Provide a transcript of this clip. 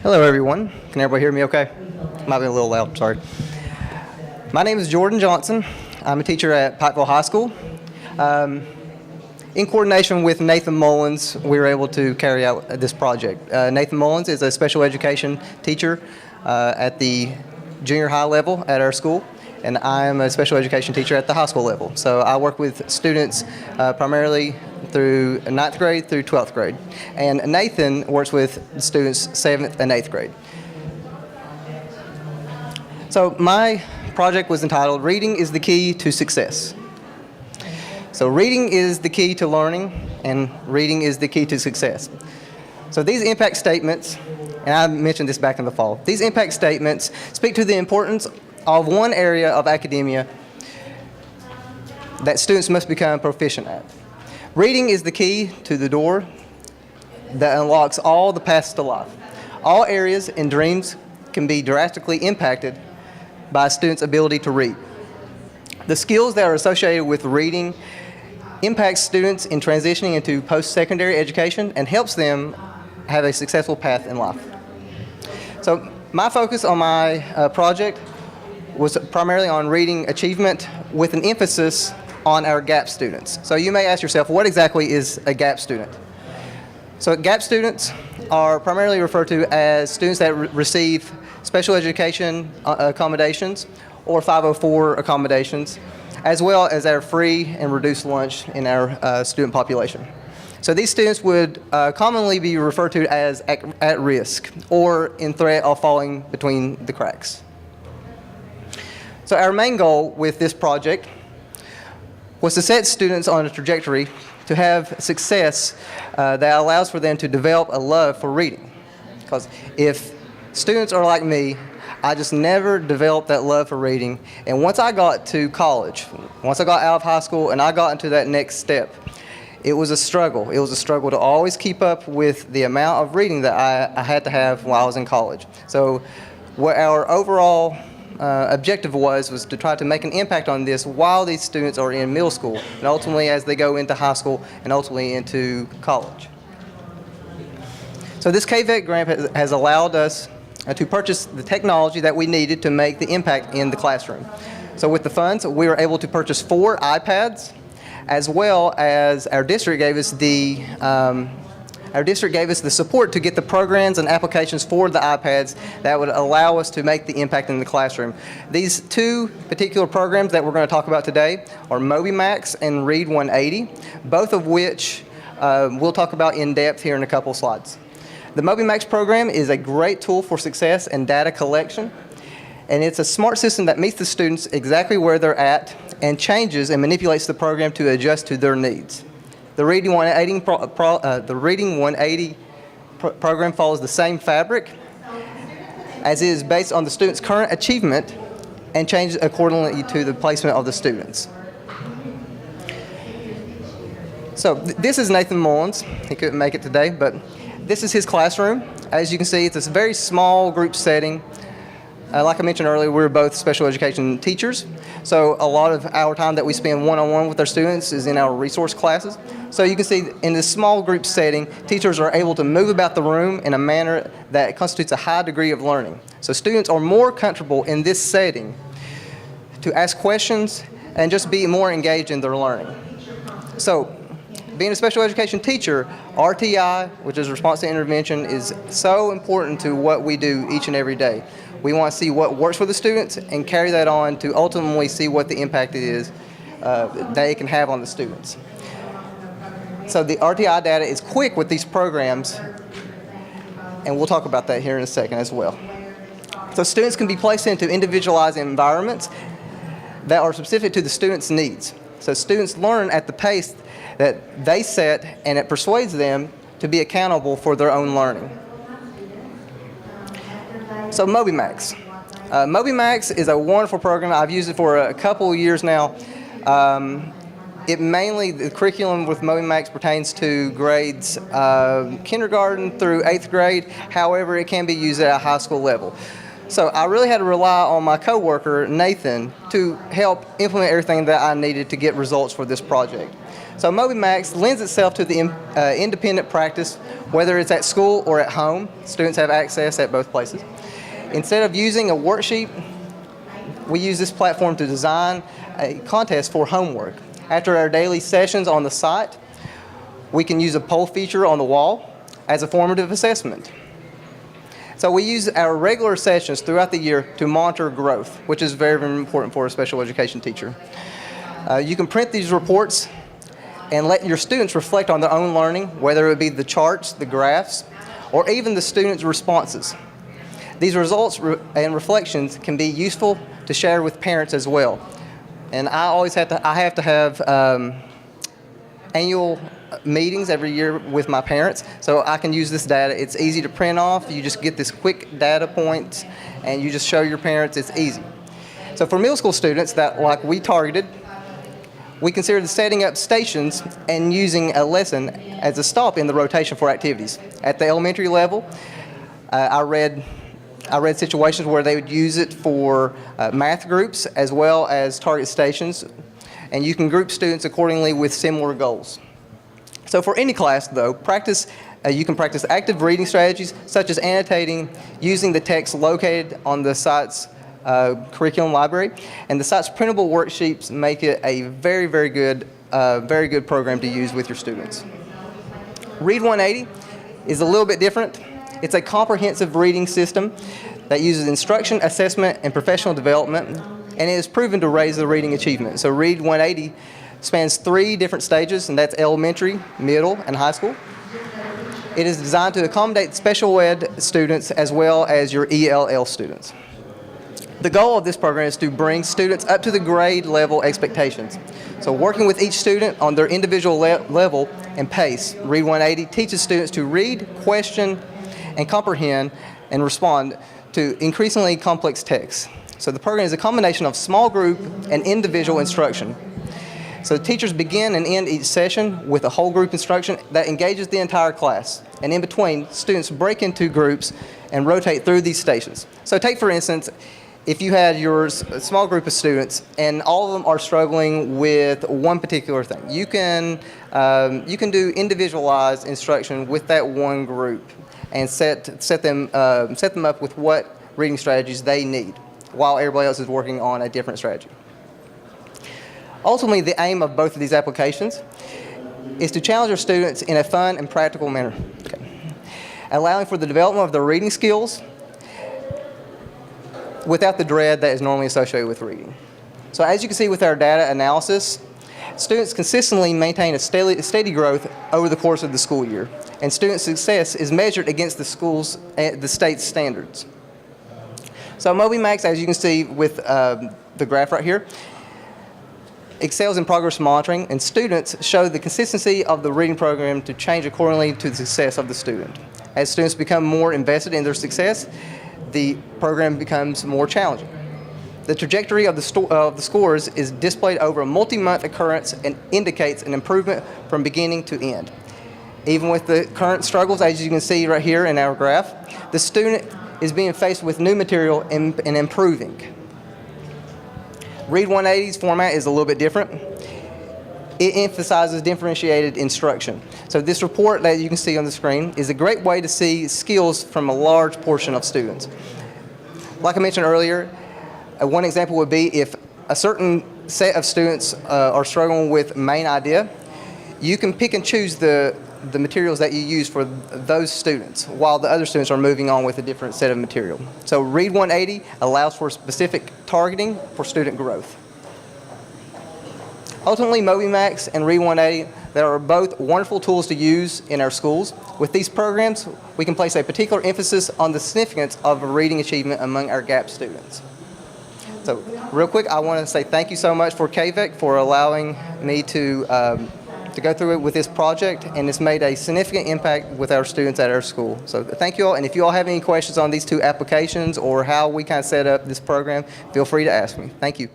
Hello everyone. Can everybody hear me okay? Might be a little loud, sorry. My name is Jordan Johnson. I'm a teacher at Pikeville High School. In coordination with Nathan Mullins, we were able to carry out this project. Nathan Mullins is a special education teacher at the junior high level at our school, and I'm a special education teacher at the high school level. So I work with students primarily through 9th grade through 12th grade. And Nathan works with students 7th and 8th grade. So my project was entitled, Reading is the Key to Success. So reading is the key to learning, and reading is the key to success. So these impact statements, and I mentioned this back in the fall, these impact statements speak to the importance of one area of academia that students must become proficient at. Reading is the key to the door that unlocks all the paths to life. All areas and dreams can be drastically impacted by a student's ability to read. The skills that are associated with reading impact students in transitioning into post-secondary education and helps them have a successful path in life. So my focus on my project was primarily on reading achievement with an emphasis on our GAP students. So you may ask yourself, what exactly is a GAP student? So GAP students are primarily referred to as students that receive special education accommodations or 504 accommodations, as well as our free and reduced lunch in our student population. So these students would commonly be referred to as at risk or in threat of falling between the cracks. So our main goal with this project was to set students on a trajectory to have success that allows for them to develop a love for reading. Because if students are like me, I just never developed that love for reading. And once I got to college, once I got out of high school and I got into that next step, it was a struggle. It was a struggle to always keep up with the amount of reading that I had to have while I was in college. So what our overall objective was to try to make an impact on this while these students are in middle school and ultimately as they go into high school and ultimately into college. So this KVET grant has allowed us to purchase the technology that we needed to make the impact in the classroom. So with the funds, we were able to purchase 4 iPads, as well as our district gave us the support to get the programs and applications for the iPads that would allow us to make the impact in the classroom. These 2 particular programs that we're going to talk about today are MobyMax and Read 180, both of which we'll talk about in depth here in a couple slides. The MobyMax program is a great tool for success and data collection, and it's a smart system that meets the students exactly where they're at and changes and manipulates the program to adjust to their needs. The Reading 180 program follows the same fabric as it is based on the student's current achievement and changes accordingly to the placement of the students. So this is Nathan Mullins. He couldn't make it today, but this is his classroom. As you can see, it's a very small group setting. Like I mentioned earlier, we're both special education teachers, so a lot of our time that we spend one-on-one with our students is in our resource classes. So you can see in this small group setting, teachers are able to move about the room in a manner that constitutes a high degree of learning. So students are more comfortable in this setting to ask questions and just be more engaged in their learning. So being a special education teacher, RTI, which is response to intervention, is so important to what we do each and every day. We want to see what works for the students and carry that on to ultimately see what the impact is that it can have on the students. So the RTI data is quick with these programs, and we'll talk about that here in a second as well. So students can be placed into individualized environments that are specific to the students' needs. So students learn at the pace that they set, and it persuades them to be accountable for their own learning. So MobyMax. MobyMax is a wonderful program. I've used it for a couple of years now. The curriculum with MobyMax pertains to grades kindergarten through 8th grade. However, it can be used at a high school level. So I really had to rely on my coworker, Nathan, to help implement everything that I needed to get results for this project. So MobyMax lends itself to the independent practice, whether it's at school or at home. Students have access at both places. Instead of using a worksheet, we use this platform to design a contest for homework. After our daily sessions on the site, we can use a poll feature on the wall as a formative assessment. So we use our regular sessions throughout the year to monitor growth, which is very, very important for a special education teacher. You can print these reports and let your students reflect on their own learning, whether it be the charts, the graphs, or even the students' responses. These results and reflections can be useful to share with parents as well. And I have to have annual meetings every year with my parents, so I can use this data. It's easy to print off. You just get this quick data point, and you just show your parents. It's easy. So for middle school students that like we targeted, we considered setting up stations and using a lesson as a stop in the rotation for activities. At the elementary level, I read situations where they would use it for math groups as well as target stations, and you can group students accordingly with similar goals. So for any class, though, you can practice active reading strategies such as annotating using the text located on the site's curriculum library, and the site's printable worksheets make it a very, very good program to use with your students. Read 180 is a little bit different. It's a comprehensive reading system that uses instruction, assessment, and professional development, and it is proven to raise the reading achievement. So Read 180 spans 3 different stages, and that's elementary, middle, and high school. It is designed to accommodate special ed students as well as your ELL students. The goal of this program is to bring students up to the grade level expectations. So working with each student on their individual level and pace, Read 180 teaches students to read, question, and comprehend and respond to increasingly complex texts. So the program is a combination of small group and individual instruction. So teachers begin and end each session with a whole group instruction that engages the entire class. And in between, students break into groups and rotate through these stations. So take, for instance, if you had your small group of students and all of them are struggling with one particular thing, you can do individualized instruction with that one group and set them up with what reading strategies they need while everybody else is working on a different strategy. Ultimately, the aim of both of these applications is to challenge our students in a fun and practical manner, allowing for the development of their reading skills without the dread that is normally associated with reading. So as you can see with our data analysis, students consistently maintain a steady growth over the course of the school year, and student success is measured against the state's standards. So MobyMax, as you can see with the graph right here, excels in progress monitoring, and students show the consistency of the reading program to change accordingly to the success of the student. As students become more invested in their success, the program becomes more challenging. The trajectory of the scores is displayed over a multi-month occurrence and indicates an improvement from beginning to end. Even with the current struggles, as you can see right here in our graph, the student is being faced with new material and improving. Read 180's format is a little bit different. It emphasizes differentiated instruction. So this report that you can see on the screen is a great way to see skills from a large portion of students. Like I mentioned earlier, one example would be if a certain set of students are struggling with main idea, you can pick and choose the materials that you use for those students while the other students are moving on with a different set of material. So Read 180 allows for specific targeting for student growth. Ultimately, MobyMax and Read 180, they are both wonderful tools to use in our schools. With these programs, we can place a particular emphasis on the significance of reading achievement among our GAP students. So real quick, I want to say thank you so much for KVEC for allowing me to go through it with this project, and it's made a significant impact with our students at our school. So thank you all, and if you all have any questions on these 2 applications or how we kind of set up this program, feel free to ask me. Thank you.